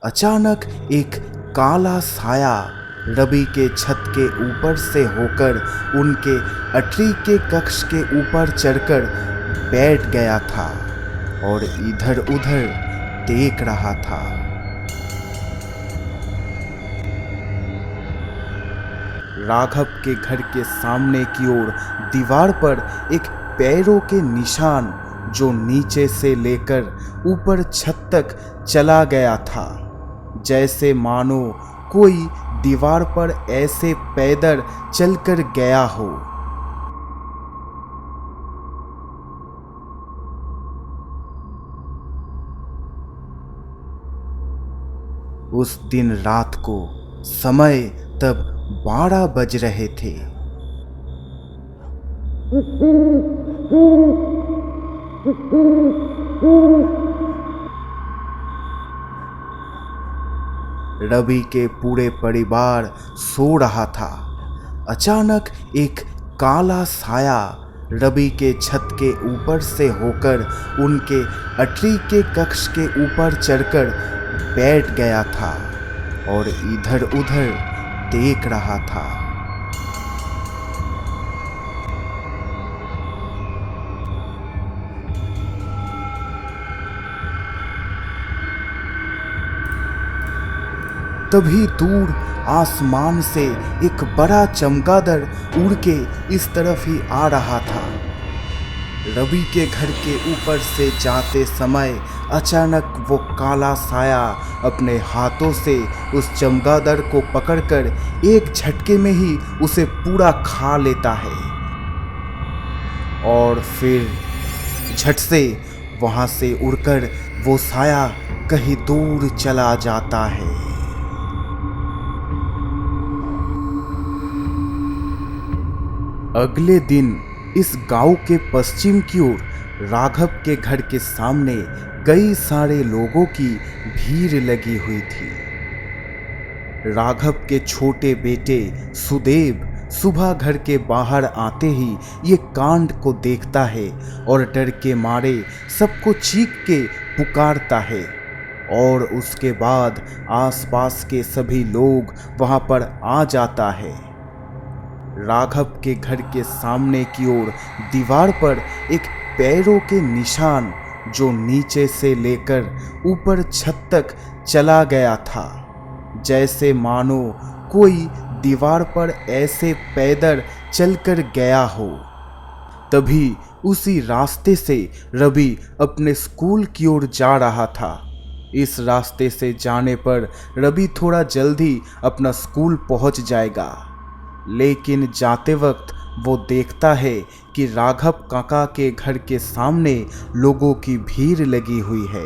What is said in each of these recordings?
अचानक एक काला साया रवि के छत के ऊपर से होकर उनके अटरी के कक्ष के ऊपर चढ़कर बैठ गया था और इधर उधर देख रहा था। राघव के घर के सामने की ओर दीवार पर एक पैरों के निशान जो नीचे से लेकर ऊपर छत तक चला गया था, जैसे मानो कोई दीवार पर ऐसे पैदल चलकर गया हो। उस दिन रात को समय तब 12 बज रहे थे। रवि के पूरे परिवार सो रहा था। अचानक एक काला साया रवि के छत के ऊपर से होकर उनके अटरी के कक्ष के ऊपर चढ़कर बैठ गया था और इधर उधर देख रहा था। तभी दूर आसमान से एक बड़ा चमगादड़ उड़ के इस तरफ ही आ रहा था। रवि के घर के ऊपर से जाते समय अचानक वो काला साया अपने हाथों से उस चमगादड़ को पकड़कर एक झटके में ही उसे पूरा खा लेता है और फिर झट से वहां से उड़कर वो साया कहीं दूर चला जाता है। अगले दिन इस गांव के पश्चिम की ओर राघव के घर के सामने कई सारे लोगों की भीड़ लगी हुई थी। राघव के छोटे बेटे सुदेव सुबह घर के बाहर आते ही ये कांड को देखता है और डर के मारे सबको चीख के पुकारता है और उसके बाद आसपास के सभी लोग वहां पर आ जाता है। राघव के घर के सामने की ओर दीवार पर एक पैरों के निशान जो नीचे से लेकर ऊपर छत तक चला गया था, जैसे मानो कोई दीवार पर ऐसे पैदल चलकर गया हो। तभी उसी रास्ते से रवि अपने स्कूल की ओर जा रहा था। इस रास्ते से जाने पर रवि थोड़ा जल्दी अपना स्कूल पहुंच जाएगा, लेकिन जाते वक्त वो देखता है कि राघव काका के घर के सामने लोगों की भीड़ लगी हुई है।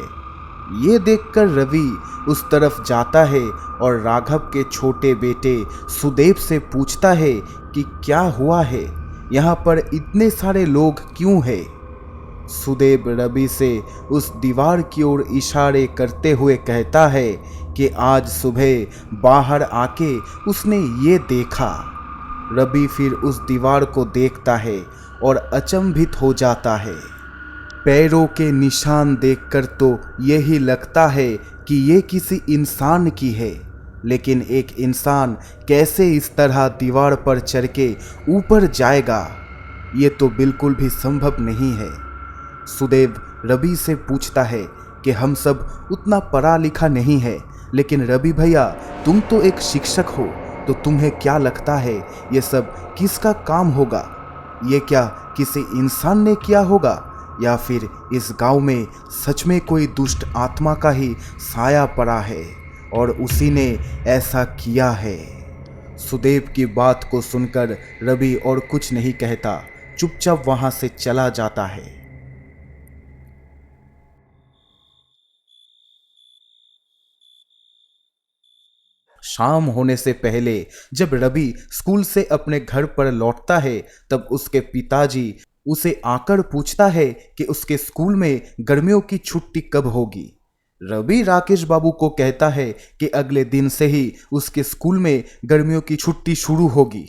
ये देखकर रवि उस तरफ जाता है और राघव के छोटे बेटे सुदेव से पूछता है कि क्या हुआ है, यहाँ पर इतने सारे लोग क्यों हैं। सुदेव रवि से उस दीवार की ओर इशारे करते हुए कहता है कि आज सुबह बाहर आके उसने ये देखा। रवि फिर उस दीवार को देखता है और अचंभित हो जाता है। पैरों के निशान देखकर तो यही लगता है कि ये किसी इंसान की है, लेकिन एक इंसान कैसे इस तरह दीवार पर चढ़ के ऊपर जाएगा, ये तो बिल्कुल भी संभव नहीं है। सुदेव रवि से पूछता है कि हम सब उतना पढ़ा लिखा नहीं है, लेकिन रवि भैया तुम तो एक शिक्षक हो, तो तुम्हें क्या लगता है ये सब किसका काम होगा? ये क्या किसी इंसान ने किया होगा या फिर इस गांव में सच में कोई दुष्ट आत्मा का ही साया पड़ा है और उसी ने ऐसा किया है? सुदेव की बात को सुनकर रवि और कुछ नहीं कहता, चुपचाप वहां से चला जाता है। शाम होने से पहले जब रवि स्कूल से अपने घर पर लौटता है, तब उसके पिताजी उसे आकर पूछता है कि उसके स्कूल में गर्मियों की छुट्टी कब होगी। रवि राकेश बाबू को कहता है कि अगले दिन से ही उसके स्कूल में गर्मियों की छुट्टी शुरू होगी।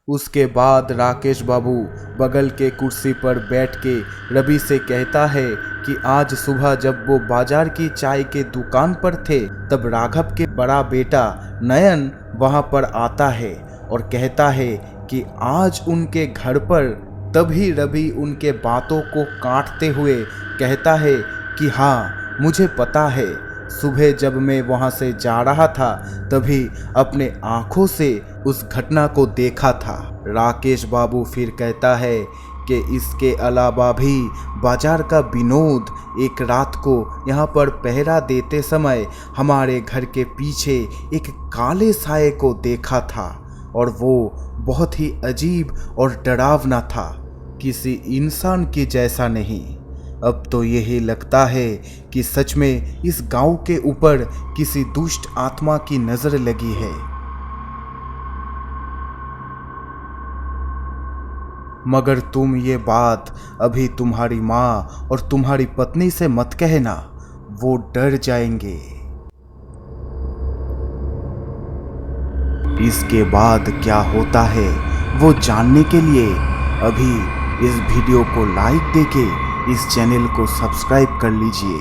उसके बाद राकेश बाबू बगल के कुर्सी पर बैठ के रवि से कहता है कि आज सुबह जब वो बाजार की चाय के दुकान पर थे तब राघव के बड़ा बेटा नयन वहां पर आता है और कहता है कि आज उनके घर पर। तभी रवि उनके बातों को काटते हुए कहता है कि हाँ, मुझे पता है, सुबह जब मैं वहां से जा रहा था तभी अपने आंखों से उस घटना को देखा था। राकेश बाबू फिर कहता है कि इसके अलावा भी बाजार का विनोद एक रात को यहाँ पर पहरा देते समय हमारे घर के पीछे एक काले साये को देखा था और वो बहुत ही अजीब और डरावना था, किसी इंसान के जैसा नहीं। अब तो यही लगता है कि सच में इस गांव के ऊपर किसी दुष्ट आत्मा की नजर लगी है। मगर तुम ये बात अभी तुम्हारी माँ और तुम्हारी पत्नी से मत कहना, वो डर जाएंगे। इसके बाद क्या होता है वो जानने के लिए अभी इस वीडियो को लाइक देके इस चैनल को सब्सक्राइब कर लीजिए।